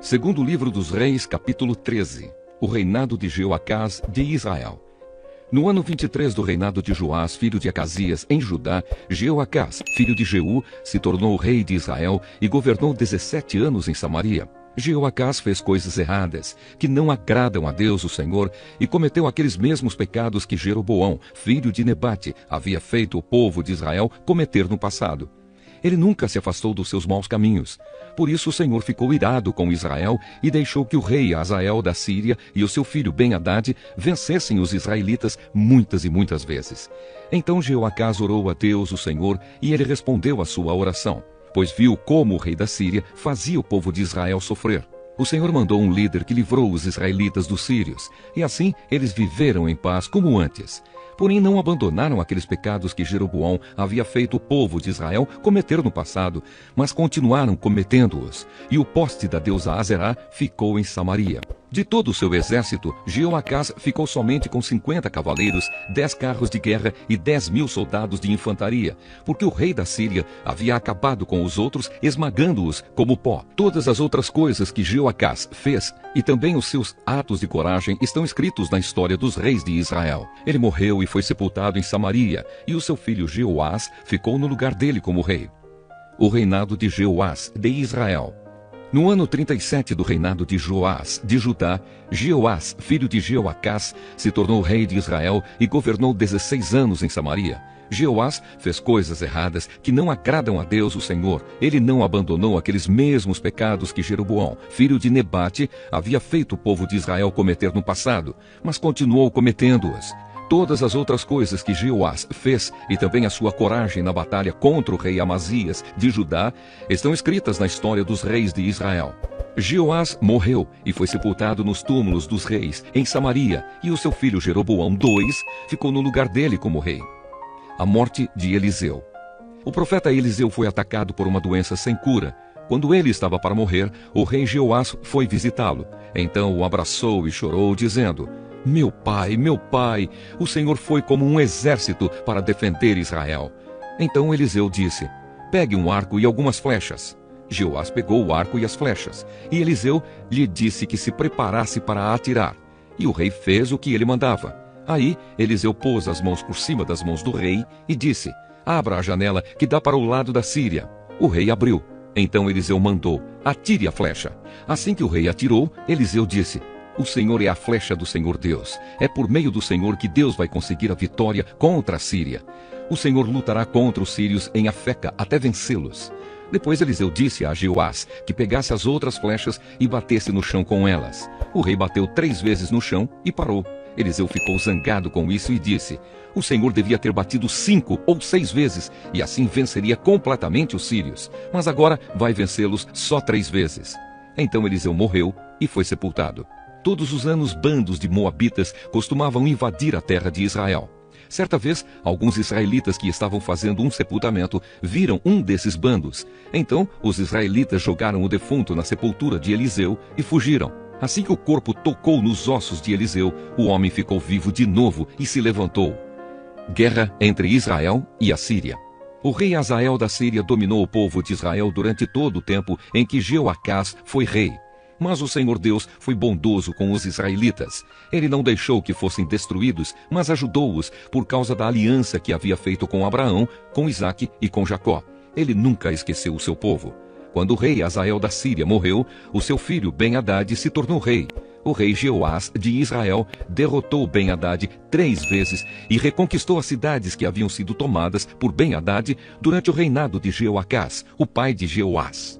Segundo livro dos Reis, capítulo 13. O reinado de Jeoacás de Israel. No ano 23 do reinado de Joás, filho de Acasias, em Judá, Jeoacás, filho de Jeú, se tornou rei de Israel e governou 17 anos em Samaria. Jeoacás fez coisas erradas, que não agradam a Deus o Senhor, e cometeu aqueles mesmos pecados que Jeroboão, filho de Nebate, havia feito o povo de Israel cometer no passado. Ele nunca se afastou dos seus maus caminhos. Por isso o Senhor ficou irado com Israel e deixou que o rei Hazael da Síria e o seu filho Ben-Hadad vencessem os israelitas muitas e muitas vezes. Então Jeoacás orou a Deus o Senhor e ele respondeu à sua oração, pois viu como o rei da Síria fazia o povo de Israel sofrer. O Senhor mandou um líder que livrou os israelitas dos sírios, e assim eles viveram em paz como antes. Porém não abandonaram aqueles pecados que Jeroboão havia feito o povo de Israel cometer no passado, mas continuaram cometendo-os, e o poste da deusa Aserá ficou em Samaria. De todo o seu exército, Jeoacás ficou somente com 50 cavaleiros, 10 carros de guerra e 10.000 soldados de infantaria, porque o rei da Síria havia acabado com os outros, esmagando-os como pó. Todas as outras coisas que Jeoacás fez, e também os seus atos de coragem, estão escritos na história dos reis de Israel. Ele morreu e foi sepultado em Samaria, e o seu filho Jeoás ficou no lugar dele como rei. O reinado de Jeoás de Israel. No ano 37 do reinado de Joás, de Judá, Jeoás, filho de Jeoacás, se tornou rei de Israel e governou 16 anos em Samaria. Jeoás fez coisas erradas que não agradam a Deus o Senhor. Ele não abandonou aqueles mesmos pecados que Jeroboão, filho de Nebate, havia feito o povo de Israel cometer no passado, mas continuou cometendo-as. Todas as outras coisas que Jeoás fez, e também a sua coragem na batalha contra o rei Amazias de Judá, estão escritas na história dos reis de Israel. Jeoás morreu e foi sepultado nos túmulos dos reis, em Samaria, e o seu filho Jeroboão II ficou no lugar dele como rei. A morte de Eliseu. O profeta Eliseu foi atacado por uma doença sem cura. Quando ele estava para morrer, o rei Jeoás foi visitá-lo. Então o abraçou e chorou, dizendo: meu pai, o Senhor foi como um exército para defender Israel. Então Eliseu disse: pegue um arco e algumas flechas. Jeoás pegou o arco e as flechas, e Eliseu lhe disse que se preparasse para atirar. E o rei fez o que ele mandava. Aí Eliseu pôs as mãos por cima das mãos do rei e disse: abra a janela que dá para o lado da Síria. O rei abriu. Então Eliseu mandou: atire a flecha. Assim que o rei atirou, Eliseu disse: o Senhor é a flecha do Senhor Deus. É por meio do Senhor que Deus vai conseguir a vitória contra a Síria. O Senhor lutará contra os sírios em Afeca até vencê-los. Depois Eliseu disse a Jeoás que pegasse as outras flechas e batesse no chão com elas. O rei bateu 3 vezes no chão e parou. Eliseu ficou zangado com isso e disse: o Senhor devia ter batido 5 ou 6 vezes, e assim venceria completamente os sírios. Mas agora vai vencê-los só 3 vezes. Então Eliseu morreu e foi sepultado. Todos os anos bandos de moabitas costumavam invadir a terra de Israel. Certa vez, alguns israelitas que estavam fazendo um sepultamento viram um desses bandos. Então, os israelitas jogaram o defunto na sepultura de Eliseu e fugiram. Assim que o corpo tocou nos ossos de Eliseu, o homem ficou vivo de novo e se levantou. Guerra entre Israel e a Síria. O rei Hazael da Síria dominou o povo de Israel durante todo o tempo em que Jeoacás foi rei. Mas o Senhor Deus foi bondoso com os israelitas. Ele não deixou que fossem destruídos, mas ajudou-os por causa da aliança que havia feito com Abraão, com Isaque e com Jacó. Ele nunca esqueceu o seu povo. Quando o rei Hazael da Síria morreu, o seu filho Ben-Hadad se tornou rei. O rei Jeoás de Israel derrotou Ben-Hadad 3 vezes e reconquistou as cidades que haviam sido tomadas por Ben-Hadad durante o reinado de Jeoacás, o pai de Jeoás.